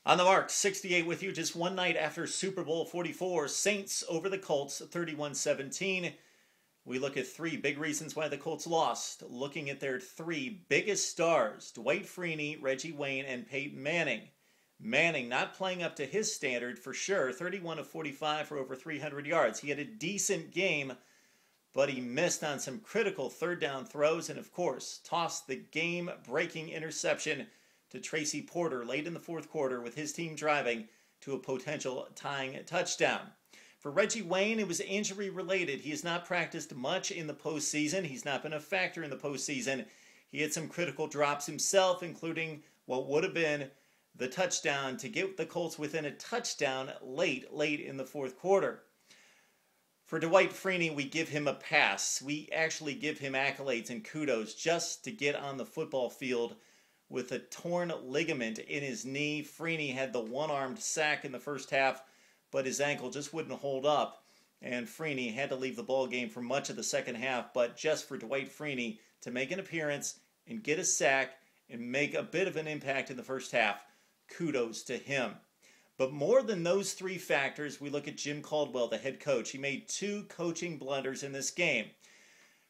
On the mark, 68 with you just one night after Super Bowl 44. Saints over the Colts, 31-17. We look at three big reasons why the Colts lost. Looking at their three biggest stars, Dwight Freeney, Reggie Wayne, and Peyton Manning. Manning not playing up to his standard for sure, 31 of 45 for over 300 yards. He had a decent game, but he missed on some critical third down throws and, of course, tossed the game-breaking interception to Tracy Porter late in the fourth quarter with his team driving to a potential tying touchdown. For Reggie Wayne, it was injury-related. He has not practiced much in the postseason. He's not been a factor in the postseason. He had some critical drops himself, including what would have been the touchdown to get the Colts within a touchdown late in the fourth quarter. For Dwight Freeney, we give him a pass. We actually give him accolades and kudos just to get on the football field with a torn ligament in his knee. Freeney had the one-armed sack in the first half, but his ankle just wouldn't hold up, and Freeney had to leave the ball game for much of the second half. But just for Dwight Freeney to make an appearance and get a sack and make a bit of an impact in the first half, kudos to him. But more than those three factors, we look at Jim Caldwell, the head coach. He made two coaching blunders in this game.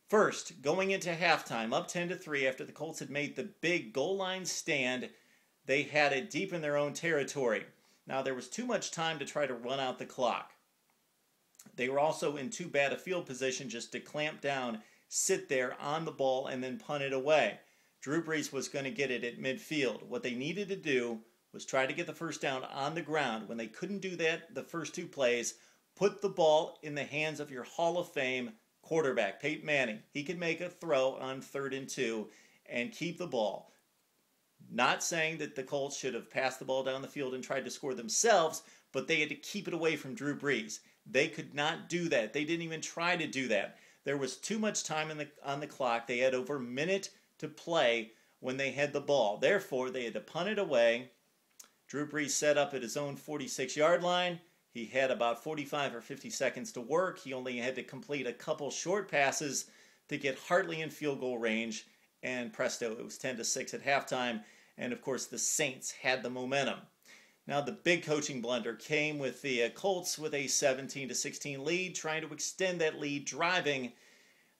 First, going into halftime, up 10-3 after the Colts had made the big goal line stand, they had it deep in their own territory. Now, there was too much time to try to run out the clock. They were also in too bad a field position just to clamp down, sit there on the ball, and then punt it away. Drew Brees was going to get it at midfield. What they needed to do was try to get the first down on the ground. When they couldn't do that the first two plays, put the ball in the hands of your Hall of Fame quarterback, Peyton Manning. He could make a throw on 3rd and 2 and keep the ball. Not saying that the Colts should have passed the ball down the field and tried to score themselves, but they had to keep it away from Drew Brees. They could not do that. They didn't even try to do that. There was too much time on the clock. They had over a minute to play when they had the ball. Therefore, they had to punt it away. Drew Brees set up at his own 46-yard line. He had about 45 or 50 seconds to work. He only had to complete a couple short passes to get Hartley in field goal range. And presto, it was 10-6 at halftime. And of course, the Saints had the momentum. Now, the big coaching blunder came with the Colts with a 17-16 lead, trying to extend that lead, driving.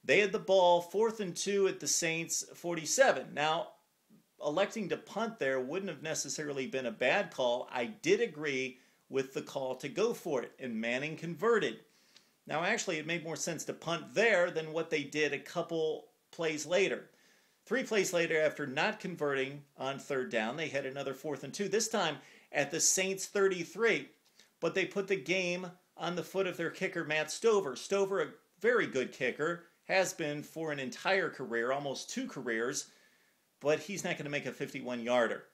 They had the ball 4th and 2 at the Saints' 47. Now, electing to punt there wouldn't have necessarily been a bad call. I did agree with the call to go for it, and Manning converted. Now, actually, it made more sense to punt there than what they did a couple plays later. 3 plays later, after not converting on 3rd down, they had another 4th and 2, this time at the Saints' 33. But they put the game on the foot of their kicker, Matt Stover. Stover, a very good kicker, has been for an entire career, almost 2 careers, but he's not going to make a 51-yarder.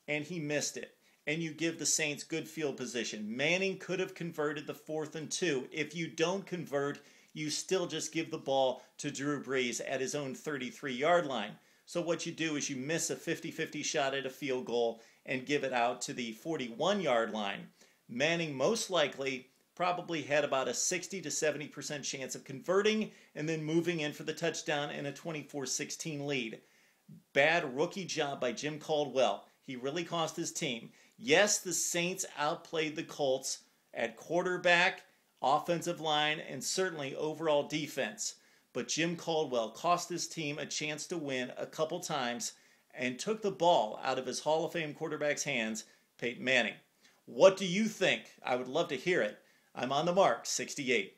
And he missed it. And you give the Saints good field position. Manning could have converted the 4th and 2. If you don't convert, you still just give the ball to Drew Brees at his own 33-yard line. So what you do is you miss a 50-50 shot at a field goal and give it out to the 41-yard line. Manning most likely probably had about a 60 to 70% chance of converting and then moving in for the touchdown in a 24-16 lead. Bad rookie job by Jim Caldwell. He really cost his team. Yes, the Saints outplayed the Colts at quarterback, offensive line, and certainly overall defense. But Jim Caldwell cost his team a chance to win a couple times and took the ball out of his Hall of Fame quarterback's hands, Peyton Manning. What do you think? I would love to hear it. I'm on the mark, 68.